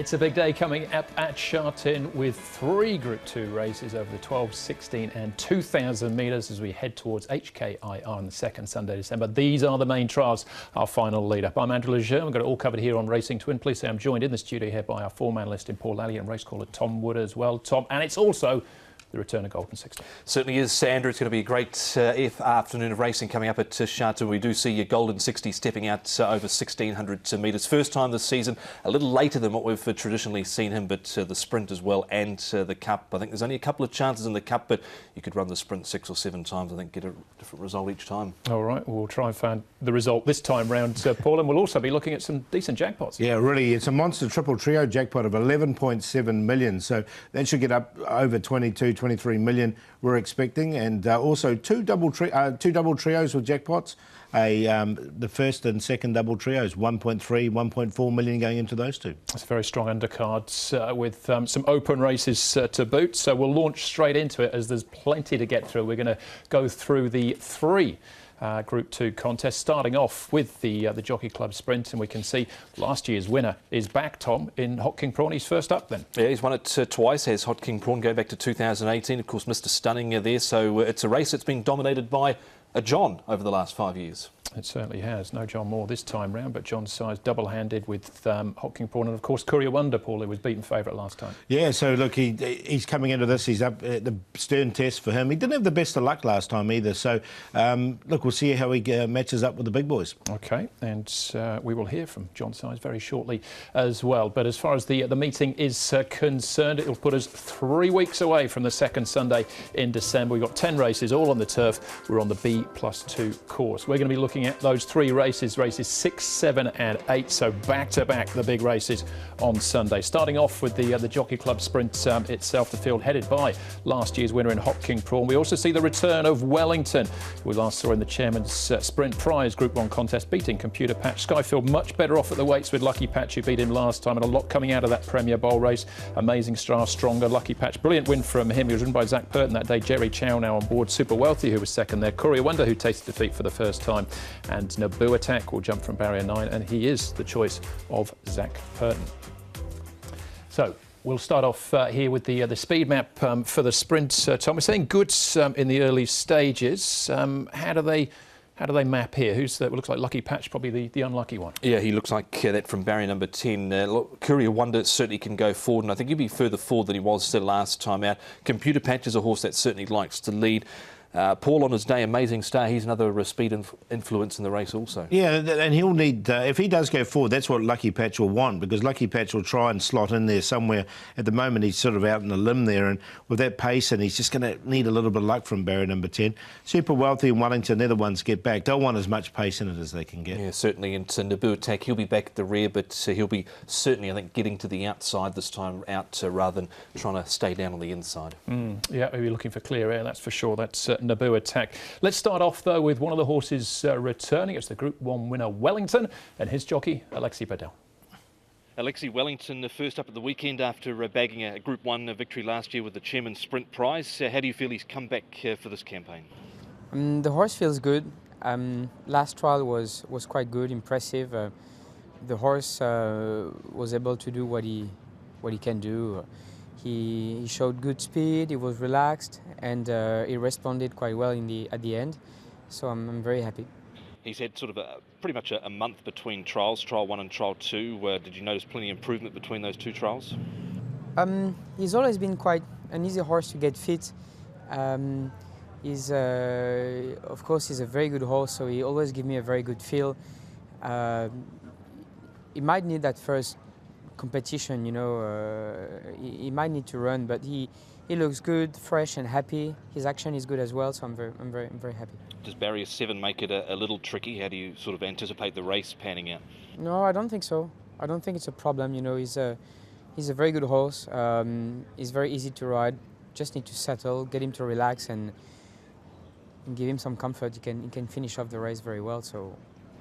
It's a big day coming up at Sha Tin with 3 Group 2 races over the 12, 16 and 2,000 metres as we head towards HKIR on the second Sunday, December. These are the main trials, our final lead-up. I'm Andrew Lejeune. We've got it all covered here on Racing Twin. Please say I'm joined in the studio here by our form analyst in Paul Lally and race caller Tom Wood as well. Tom, and it's also the return of Golden 60. Certainly is, Sandra. It's going to be a great afternoon of racing coming up at Sha Tin. We do see your Golden 60 stepping out over 1,600 metres. First time this season, a little later than what we've traditionally seen him, but the sprint as well and the Cup. I think there's only a couple of chances in the Cup, but you could run the sprint 6 or 7 times, I think, get a different result each time. All right, we'll try and find the result this time round, Paul, and we'll also be looking at some decent jackpots. Yeah, really, it's a monster triple trio jackpot of 11.7 million, so that should get up over 23 million we're expecting, and also two double trios with jackpots. The first and second double trios, 1.3, 1.4 million going into those two. It's a very strong undercards with some open races to boot, so we'll launch straight into it as there's plenty to get through. We're going to go through the 3 Group 2 contest, starting off with the Jockey Club Sprint, and we can see last year's winner is back, Tom, in Hot King Prawn. He's first up then. Yeah, he's won it twice, has Hot King Prawn, going back to 2018. Of course, Mr. Stunning there, so it's a race that's been dominated by a John over the last 5 years. It certainly has. No John Moore this time round, but John Size double-handed with Hot King Prawn, and of course Courier Wonder, Paul, who was beaten favourite last time. Yeah, so look, he's coming into this. He's up at the stern test for him. He didn't have the best of luck last time either. So look, we'll see how he matches up with the big boys. Okay, and we will hear from John Size very shortly as well. But as far as the meeting is concerned, it will put us 3 weeks away from the second Sunday in December. We've got 10 races all on the turf. We're on the B+2 course. We're going to be looking at those 3 races 6, 7 and 8, so back-to-back the big races on Sunday. Starting off with the Jockey Club Sprint itself, the field headed by last year's winner in Hot King Prawn. We also see the return of Wellington, who we last saw in the Chairman's Sprint Prize Group 1 contest, beating Computer Patch. Skyfield much better off at the weights with Lucky Patch, who beat him last time, and a lot coming out of that Premier Bowl race. Amazing Star, stronger, Lucky Patch. Brilliant win from him. He was ridden by Zach Purton that day. Jerry CHOW now on board. Super Wealthy, who was second there. Courier Wonder, who tasted defeat for the first time. And Naboo Attack will jump from barrier 9, and he is the choice of Zach Purton. So we'll start off here with the speed map for the sprint. Tom, we're saying goods in the early stages. How do they map here? Who's that? Well, looks like Lucky Patch, probably the unlucky one. Yeah, he looks like that from barrier number 10. Look, Courier Wonder certainly can go forward, and I think he'll be further forward than he was the last time out. Computer Patch is a horse that certainly likes to lead. Paul on his day, Amazing Star, he's another speed influence in the race also. Yeah, and he'll need, if he does go forward, that's what Lucky Patch will want, because Lucky Patch will try and slot in there somewhere. At the moment, he's sort of out in the limb there, and with that pace, and he's just going to need a little bit of luck from barrier number 10. Super Wealthy and Wellington, they're the ones get back. They'll want as much pace in it as they can get. Yeah, certainly. And Naboo Attack, he'll be back at the rear, but he'll be certainly, I think, getting to the outside this time out rather than trying to stay down on the inside. Yeah, we'll be looking for clear air, that's for sure. That's Naboo Attack. Let's start off, though, with one of the horses returning. It's the Group 1 winner, Wellington, and his jockey, Alexi Bedell. Alexi Wellington, first up at the weekend after bagging a Group 1 victory last year with the Chairman's Sprint Prize. How do you feel he's come back for this campaign? The horse feels good. Last trial was quite good, impressive. The horse was able to do what he can do. He showed good speed, he was relaxed, and he responded quite well at the end. So I'm very happy. He's had sort of pretty much a month between trials, Trial 1 and Trial 2. Did you notice plenty of improvement between those 2 trials? He's always been quite an easy horse to get fit. Of course, he's a very good horse, so he always gives me a very good feel. He might need that first competition, you know, he might need to run, but he looks good, fresh and happy. His action is good as well, so I'm very happy. Does barrier 7 make it a little tricky? How do you sort of anticipate the race panning out? No, I don't think so. I don't think it's a problem. You know, he's a very good horse. He's very easy to ride. Just need to settle, get him to relax, and give him some comfort. He can finish off the race very well. So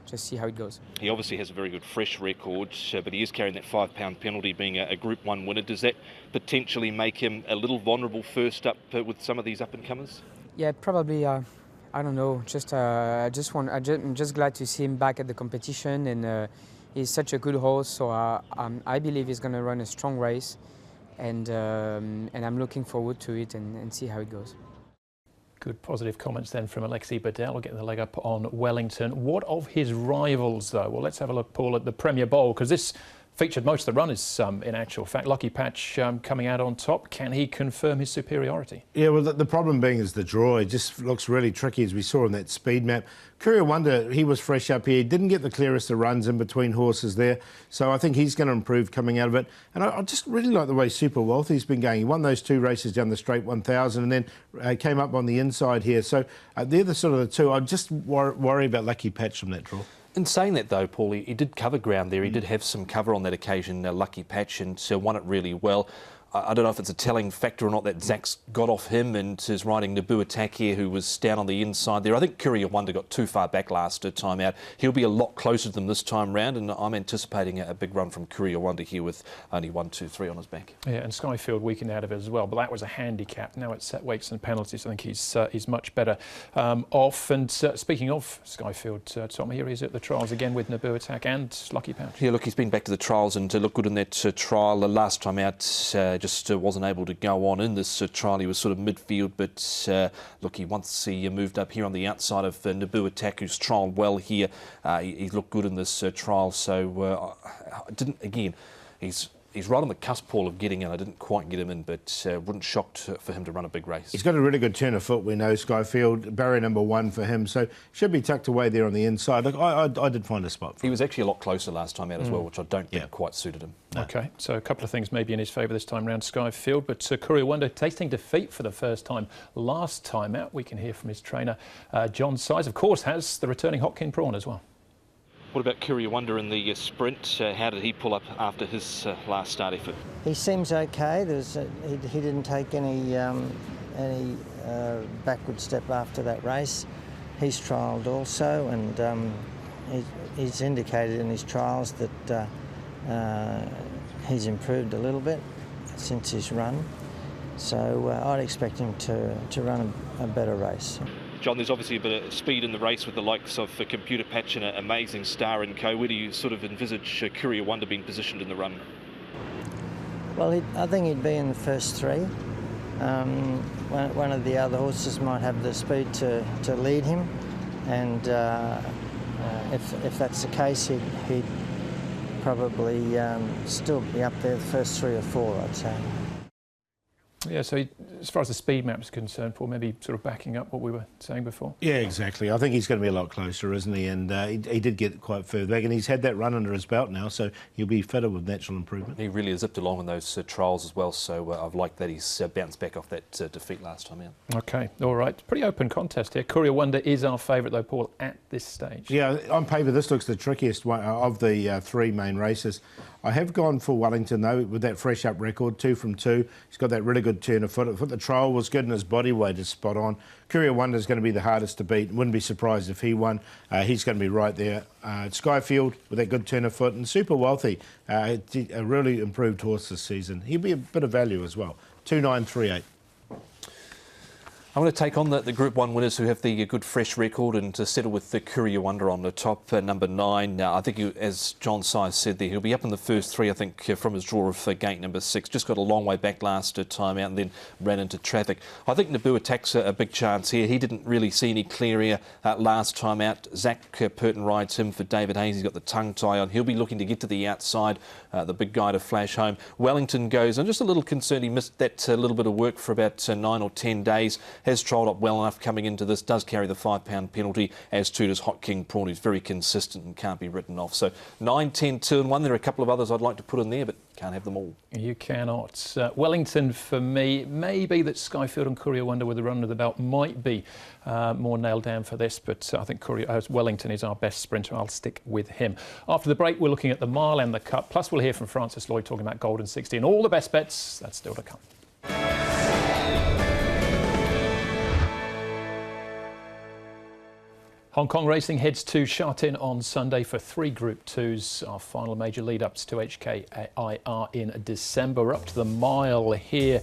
just see how it goes. He obviously has a very good fresh record, but he is carrying that £5 penalty, being a Group 1 winner. Does that potentially make him a little vulnerable first up with some of these up-and-comers? Yeah, probably. I don't know. I'm just glad to see him back at the competition, and he's such a good horse, so I believe he's going to run a strong race, and I'm looking forward to it and see how it goes. Good positive comments then from Alexi Bedell, getting the leg up on Wellington. What of his rivals, though? Well, let's have a look, Paul, at the Premier Bowl, because this featured most of the runners in actual fact. Lucky Patch coming out on top. Can he confirm his superiority? Yeah, well, the problem being is the draw. It just looks really tricky, as we saw in that speed map. Courier Wonder, he was fresh up here. Didn't get the clearest of runs in between horses there. So I think he's going to improve coming out of it. And I just really like the way Super Wealthy's been going. He won those 2 races down the straight 1,000 and then came up on the inside here. So they're the sort of the two. I just worry about Lucky Patch from that draw. In saying that, though, Paul, he did cover ground there. He did have some cover on that occasion, Lucky Patch, and won it really well. I don't know if it's a telling factor or not that Zach's got off him and is riding Naboo Attack here, who was down on the inside there. I think Courier Wonder got too far back last time out. He'll be a lot closer to them this time round, and I'm anticipating a big run from Courier Wonder here with only 1, 2, 3 on his back. Yeah, and Skyfield weakened out of it as well, but that was a handicap. Now it's set weights and penalties. I think he's much better off. And speaking of Skyfield, Tom, here he is at the trials again with Naboo Attack and Lucky Patch. Yeah, look, he's been back to the trials and looked good in that trial. The last time out, just wasn't able to go on in this trial. He was sort of midfield, but look, once he moved up here on the outside of Naboo Attack, who's trialled well here, he looked good in this trial. So he's right on the cusp, Paul, of getting in. I didn't quite get him in, but wouldn't shocked for him to run a big race. He's got a really good turn of foot, we know, Skyfield. Barrier number 1 for him, so should be tucked away there on the inside. Look, I did find a spot for him. He was actually a lot closer last time out as well, which I don't think quite suited him. No. OK, so a couple of things maybe in his favour this time round, Skyfield, but Courier Wonder tasting defeat for the first time last time out. We can hear from his trainer, John Size. Of course, has the returning Hopkin Prawn as well. What about Courier Wonder in the sprint? How did he pull up after his last start effort? He seems okay. He didn't take any backward step after that race. He's trialled also, and he's indicated in his trials that he's improved a little bit since his run. So I'd expect him to run a better race. John, there's obviously a bit of speed in the race with the likes of Computer Patch and an Amazing Star and Co. Where do you sort of envisage Courier Wonder being positioned in the run? Well, I think he'd be in the first 3. One of the other horses might have the speed to lead him, and if that's the case, he'd probably still be up there the first 3 or 4, I'd say. Yeah, so as far as the speed map is concerned, Paul, maybe sort of backing up what we were saying before. Yeah, exactly. I think he's going to be a lot closer, isn't he? And he did get quite further back, and he's had that run under his belt now, so he'll be fitter with natural improvement. He really has zipped along in those trials as well, so I've liked that he's bounced back off that defeat last time out. OK, all right. Pretty open contest here. Courier Wonder is our favourite, though, Paul, at this stage. Yeah, on paper, this looks the trickiest one of the 3 main races. I have gone for Wellington, though, with that fresh up record, 2 from 2. He's got that really good turn of foot. I thought the trial was good and his body weight is spot on. Courier Wonder is going to be the hardest to beat. Wouldn't be surprised if he won. He's going to be right there. Skyfield with that good turn of foot, and Super Wealthy, a really improved horse this season. He'll be a bit of value as well. 2,938. I'm going to take on the Group 1 winners who have the good fresh record and to settle with the Courier Wonder on the top, number 9. I think, as John Size said there, he'll be up in the first 3, I think, from his draw of gate number 6. Just got a long way back last time out and then ran into traffic. I think Naboo Attack's a big chance here. He didn't really see any clear air last time out. Zach Purton rides him for David Hayes. He's got the tongue tie on. He'll be looking to get to the outside, the big guy to flash home. Wellington goes. I'm just a little concerned he missed that little bit of work for about 9 or 10 days. Has trialled up well enough coming into this, does carry the £5 penalty, as too does Hot King Prawn, who's very consistent and can't be written off. So 9, 10, 2 and 1. There are a couple of others I'd like to put in there, but can't have them all. You cannot. Wellington for me, maybe that Skyfield and Courier Wonder with the run of the belt might be more nailed down for this, but I think Wellington is our best sprinter. I'll stick with him. After the break, we're looking at the mile and the cup, plus we'll hear from Francis Lloyd talking about Golden 60 and all the best bets. That's still to come. Hong Kong Racing heads to Sha Tin on Sunday for 3 Group 2s, our final major lead-ups to HKIR in December. We're up to the mile here,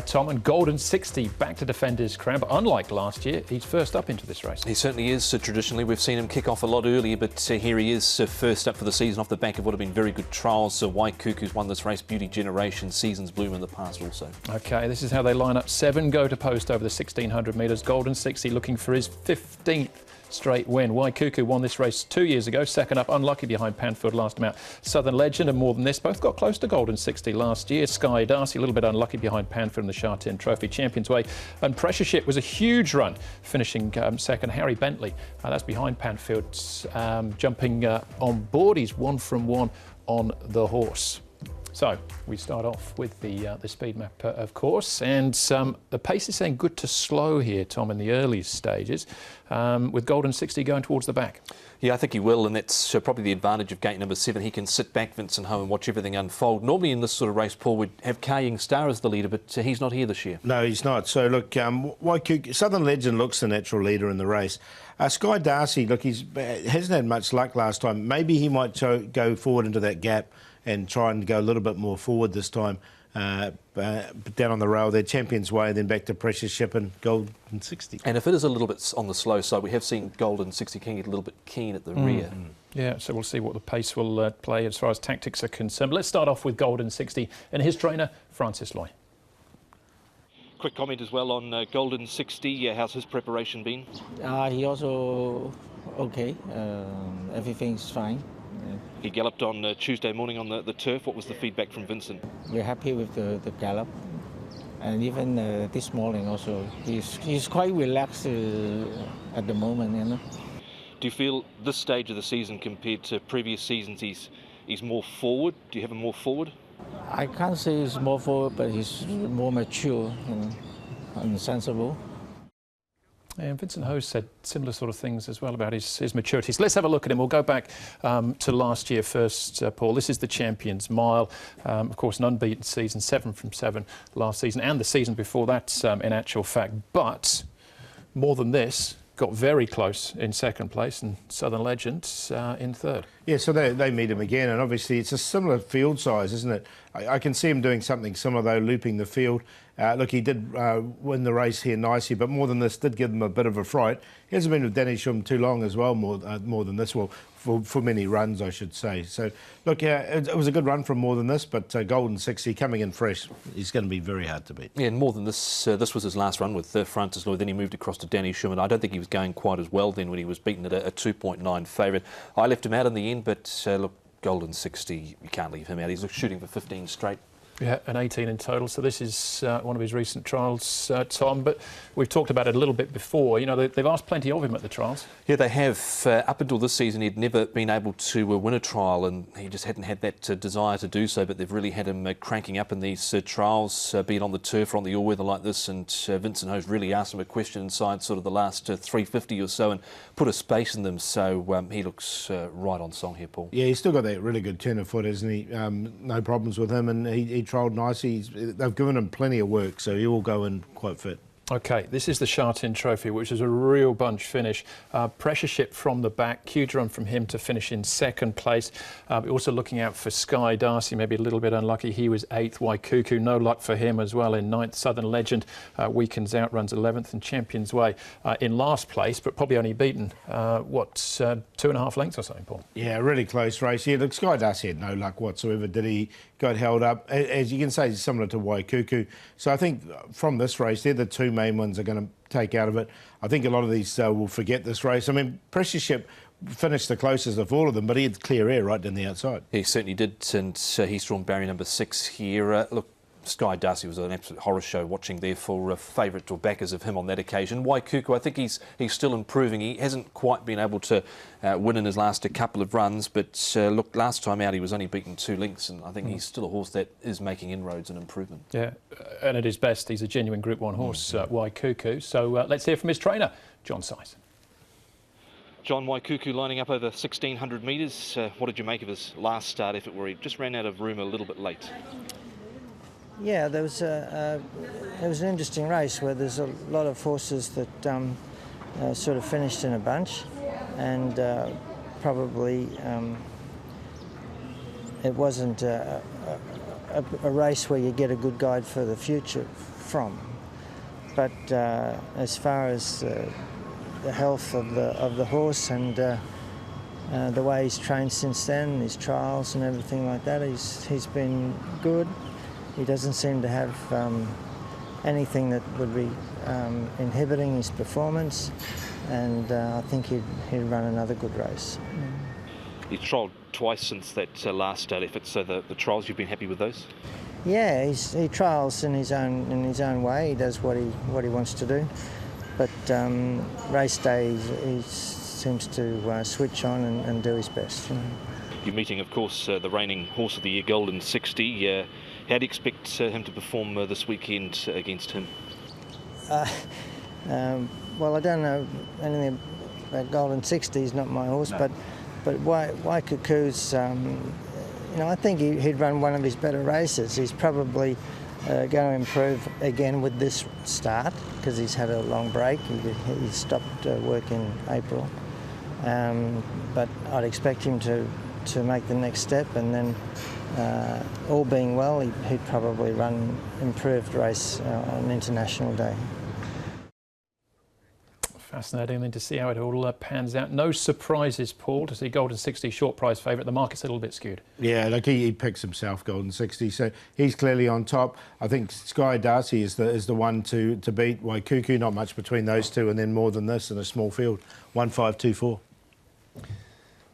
Tom, and Golden 60 back to defend his crown, but unlike last year, he's first up into this race. He certainly is. Traditionally, we've seen him kick off a lot earlier, but here he is first up for the season off the back of what have been very good trials. Waikuku's won this race, Beauty Generation, Seasons Bloom in the past also. OK, this is how they line up. 7 go to post over the 1,600 metres. Golden 60 looking for his 15th straight win. Waikuku won this race 2 years ago, second up, unlucky behind Panfield last time out. Southern Legend and More Than This both got close to Golden 60 last year. Sky Darcy a little bit unlucky behind Panfield in the Sha Tin Trophy Champions Way. And Pressure Ship was a huge run, finishing second. Harry Bentley, that's behind Panfield, jumping on board. He's 1 from 1 on the horse. So we start off with the speed map, of course, and the pace is saying good to slow here, Tom, in the early stages, with Golden 60 going towards the back. Yeah, I think he will, and that's probably the advantage of gate number 7. He can sit back, Vincent Ho, and watch everything unfold. Normally in this sort of race, Paul, we'd have Ka-Ying Star as the leader, but he's not here this year. No, he's not. So, look, Waikuku, Southern Legend looks the natural leader in the race. Sky Darcy, look, he hasn't had much luck last time. Maybe he might go forward into that gap and try and go a little bit more forward this time, down on the rail there, Champions Way, then back to Precious Ship and Golden 60. And if it is a little bit on the slow side, we have seen Golden 60 can get a little bit keen at the rear. Yeah, so we'll see what the pace will play as far as tactics are concerned. But let's start off with Golden 60 and his trainer, Francis Loy. Quick comment as well on Golden 60. How's his preparation been? He also okay. Everything's fine. He galloped on Tuesday morning on the turf. What was the feedback from Vincent? We're happy with the gallop, and even this morning also, he's quite relaxed at the moment, you know. Do you feel this stage of the season compared to previous seasons he's more forward? Do you have him more forward? I can't say he's more forward, but he's more mature, you know, and sensible. And Vincent Ho said similar sort of things as well about his maturity. So let's have a look at him. We'll go back to last year first, Paul. This is the Champions Mile. Of course, an unbeaten season, 7 from 7 last season, and the season before that, in actual fact. But More Than This got very close in second place, and Southern Legend in third. Yeah, so they meet him again, and obviously it's a similar field size, isn't it? I can see him doing something similar, though, looping the field. Look, he did win the race here nicely, but More Than This did give him a bit of a fright. He hasn't been with Danny Shum too long as well, More Than This, well, for many runs, I should say. So, look, it was a good run from More Than This, but Golden 60 coming in fresh, he's going to be very hard to beat. Yeah, and More Than This, this was his last run with Francis Loy. Then he moved across to Danny Shum, and I don't think he was going quite as well then when he was beaten at a 2.9 favourite. I left him out in the end, but look, Golden 60, you can't leave him out. He's shooting for 15 straight. Yeah, and 18 in total. So this is one of his recent trials, Tom. But we've talked about it a little bit before. You know, they've asked plenty of him at the trials. Yeah, they have. Up until this season, he'd never been able to win a trial, and he just hadn't had that desire to do so. But they've really had him cranking up in these trials, be it on the turf or on the all-weather like this. And Vincent Ho's really asked him a question inside sort of the last 350 or so and put a space in them. So he looks right on song here, Paul. Yeah, he's still got that really good turn of foot, hasn't he? No problems with him, and he trialled nicely. They've given him plenty of work, so he will go in quite fit. OK, this is the Sha Tin Trophy, which is a real bunch finish. Pressure Ship from the back, huge run from him to finish in second place. Also looking out for Sky Darcy, maybe a little bit unlucky. He was 8th. Waikuku, no luck for him as well in 9th. Southern Legend weekends out, runs 11th, and Champions Way in last place, but probably only beaten, 2.5 lengths or something, Paul? Yeah, really close race. Yeah, look, Sky Darcy had no luck whatsoever, did he? Got held up. As you can say, he's similar to Waikuku. So I think from this race, they're the two main ones are going to take out of it. I think a lot of these will forget this race. I mean, Precious Ship finished the closest of all of them, but he had clear air right down the outside. He certainly did, and he's drawn barrier number 6 here. Look, Sky Darcy was an absolute horror show watching there for favourite or backers of him on that occasion. Waikuku, I think he's still improving. He hasn't quite been able to win in his last couple of runs, but look, last time out he was only beaten 2 lengths, and I think he's still a horse that is making inroads and improvement. Yeah, and at his best, he's a genuine Group 1 horse, Waikuku. So let's hear from his trainer, John Size. John, Waikuku lining up over 1,600 metres. What did you make of his last start effort where he just ran out of room a little bit late? Yeah, there was an interesting race where there's a lot of horses that sort of finished in a bunch. and probably it wasn't a race where you get a good guide for the future from. But as far as the health of the horse and the way he's trained since then, his trials and everything like that, he's been good. He doesn't seem to have anything that would be inhibiting his performance, and I think he'd run another good race. He's trialled twice since that last state effort, so the trials, you've been happy with those? Yeah, he trials in his own way. He does what he wants to do, but race day he seems to switch on and do his best. You know. You're meeting, of course, the reigning Horse of the Year Golden 60. How do you expect him to perform this weekend against him? Well, I don't know anything about Golden 60. He's not my horse, No. but Waikuku's. You know, I think he'd run one of his better races. He's probably going to improve again with this start because he's had a long break. He stopped work in April, but I'd expect him to make the next step, and then all being well, he'd probably run improved race on International Day. Fascinating then to see how it all pans out. No surprises, Paul, to see Golden 60 short price favourite. The market's a little bit skewed. Yeah, like he picks himself, Golden 60, so he's clearly on top. I think Sky Darcy is the one to beat. Waikuku, not much between those two, and then more than this in a small field. 1-5-2-4.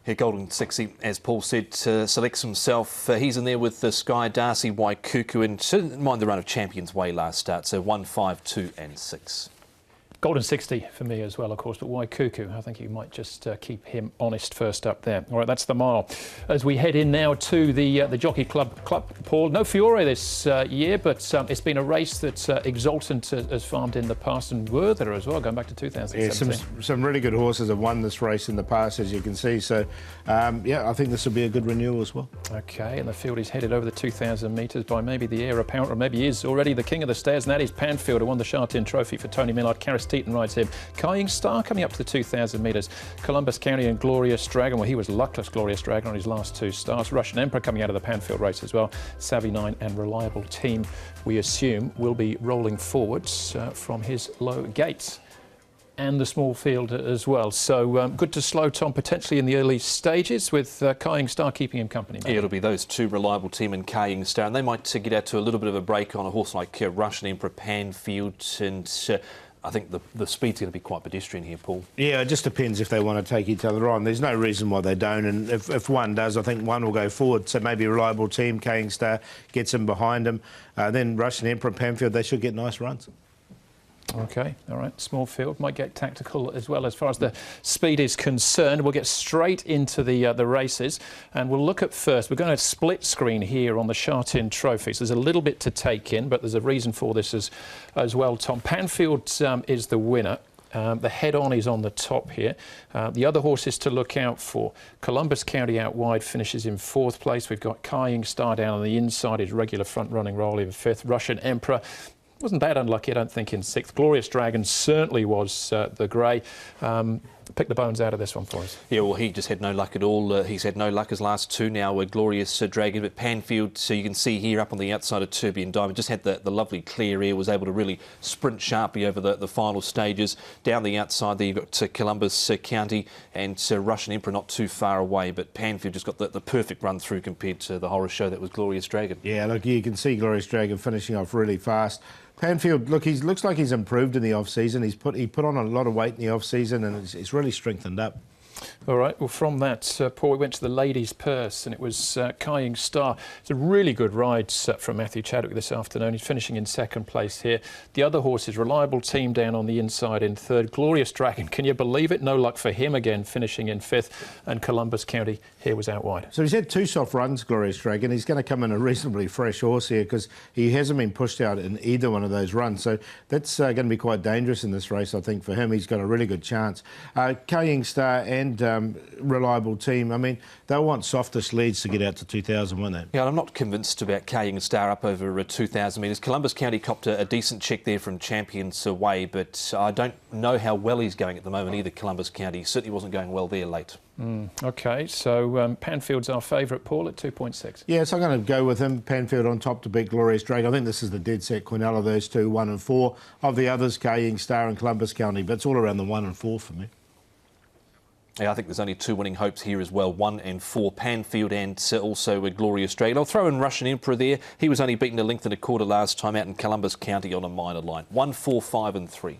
Here, Golden 60, as Paul said, selects himself. He's in there with Sky Darcy, Waikuku, and didn't mind the run of Champions Way last start, so 1, 5, 2 and 6. Golden 60 for me as well, of course, but Waikuku, I think you might just keep him honest first up there. All right, that's the mile. As we head in now to the Jockey Club, Paul, no Fiore this year, but it's been a race that Exultant has farmed in the past, and Werther as well, going back to 2017. Yeah, some really good horses have won this race in the past, as you can see, so yeah, I think this will be a good renewal as well. Okay, and the field is headed over the 2,000 metres by maybe the heir apparent, or maybe he is already the king of the stairs, and that is Panfield, who won the Sha Tin trophy for Tony Millard. Karis Teton rides him. CHIU Star coming up to the 2,000 metres. Columbus County and Glorious Dragon. Well, he was luckless, Glorious Dragon, on his last two starts. Russian Emperor coming out of the Panfield race as well. Savvy 9 and Reliable Team, we assume, will be rolling forwards from his low gates. And the small field as well. So good to slow Tom potentially in the early stages with CHIU Star keeping him company. Yeah, it'll be those two, Reliable Team and CHIU Star, and they might get out to a little bit of a break on a horse like Russian Emperor, Panfield, and I think the speed's going to be quite pedestrian here, Paul. Yeah, it just depends if they want to take each other on. There's no reason why they don't, and if one does, I think one will go forward. So maybe Reliable Team, CHIU Star gets him behind him. Then Russian Emperor, Panfield, they should get nice runs. Okay, all right, small field, might get tactical as well as far as the speed is concerned. We'll get straight into the races, and we'll look at first, we're going to split screen here on the Sha Tin trophies. There's a little bit to take in, but there's a reason for this as well, Tom. Panfield is the winner. The head-on is on the top here. The other horses to look out for. Columbus County out wide finishes in 4th place. We've got CHIU Star down on the inside, his regular front-running role in 5th. Russian Emperor wasn't that unlucky, I don't think, in 6th. Glorious Dragon certainly was the grey. Pick the bones out of this one for us. Yeah, well, he just had no luck at all. He's had no luck his last two now with Glorious Dragon, but Panfield, so you can see here up on the outside of Tourbillon Diamond, just had the lovely clear air, was able to really sprint sharply over the final stages. Down the outside there, you've got Columbus County and Russian Emperor not too far away, but Panfield just got the perfect run through compared to the horror show that was Glorious Dragon. Yeah, look, you can see Glorious Dragon finishing off really fast. Panfield, look, he looks like he's improved in the off-season. He put on a lot of weight in the off-season, and it's really strengthened up. All right, well, from that, Paul, we went to the ladies' purse, and it was CHIU Star. It's a really good ride from Matthew Chadwick this afternoon. He's finishing in 2nd place here. The other horses, Reliable Team down on the inside in 3rd. Glorious Dragon, can you believe it? No luck for him again, finishing in 5th. And Columbus County here was out wide. So he's had 2 soft runs, Glorious Dragon. He's going to come in a reasonably fresh horse here because he hasn't been pushed out in either one of those runs. So that's going to be quite dangerous in this race, I think, for him. He's got a really good chance. CHIU Star and reliable team. I mean, they'll want softish leads to get out to 2,000, won't they? Yeah, I'm not convinced about Carrying Star up over 2,000 metres. Columbus County copped a decent check there from Champions away, but I don't know how well he's going at the moment either, Columbus County. He certainly wasn't going well there late. OK, so Panfield's our favourite, Paul, at 2.6. Yeah, so I'm going to go with him. Panfield on top to beat Glorious Drake. I think this is the dead set Quinella, those two, 1 and 4. Of the others, Carrying Star and Columbus County, but it's all around the 1 and 4 for me. Yeah, I think there's only 2 winning hopes here as well, 1 and 4, Panfield and also a Glorious Drake. I'll throw in Russian Emperor there. He was only beaten a length and a quarter last time out in Columbus County on a minor line. 1, 4, 5 and 3.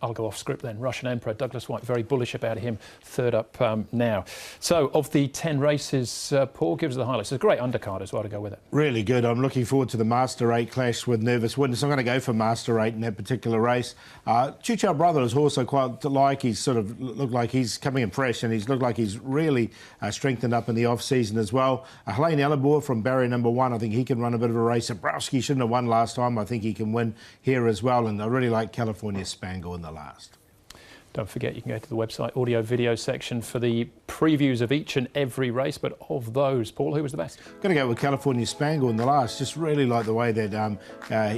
I'll go off script then. Russian Emperor, Douglas White, very bullish about him, third up now. So, of the 10 races, Paul, gives us the highlights. It's a great undercard as well to go with it. Really good. I'm looking forward to the Master 8 clash with Nervous Witness. I'm going to go for Master 8 in that particular race. CHIU brother is also quite like he's sort of looked like he's coming in fresh, and he's looked like he's really strengthened up in the off-season as well. Helene Elibor from barrier number 1, I think he can run a bit of a race. ZEBROWSKI shouldn't have won last time. I think he can win here as well, and I really like California Spangle in the last. Don't forget, you can go to the website audio video section for the previews of each and every race. But of those, Paul, who was the best? Going to go with California Spangle in the last. Just really like the way that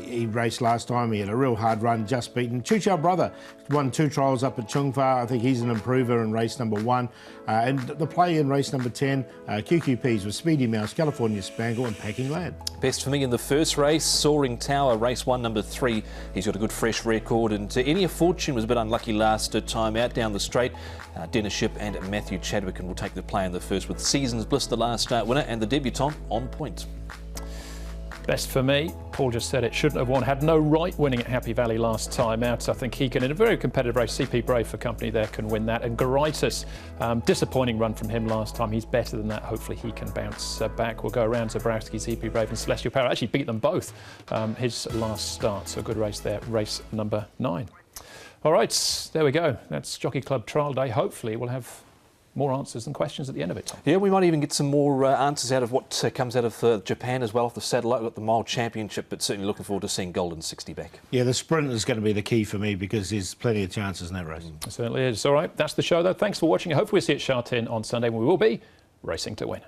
he raced last time. He had a real hard run, just beaten. CHIU brother won 2 trials up at Chung Fa. I think he's an improver in race number 1. And the play in race number 10, QQPs with Speedy Mouse, California Spangle and Packing Lad. Best for me in the first race, Soaring Tower, race 1, number 3. He's got a good fresh record, and ENNEA Fortune was a bit unlucky last time out down the straight. Dennis Ship and Matthew Chadwick will take the play in the first, with Seasons Bliss the last winner and the debutant on point. Best for me, Paul just said it, shouldn't have won, had no right winning at Happy Valley last time out. I think he can, in a very competitive race, CP Brave for company there can win that. And Garitis, disappointing run from him last time. He's better than that. Hopefully he can bounce back. We'll go around ZEBROWSKI, CP Brave and Celestial Power. Actually beat them both his last start. So a good race there, race number 9. All right, there we go. That's Jockey Club Trial Day. Hopefully we'll have more answers than questions at the end of it. Yeah, we might even get some more answers out of what comes out of Japan as well, off the satellite. We've got the Mile Championship, but certainly looking forward to seeing Golden 60 back. Yeah, the sprint is going to be the key for me because there's plenty of chances in that race. It certainly is. All right, that's the show though. Thanks for watching. I hope we'll see you at Sha Tin on Sunday when we will be racing to win.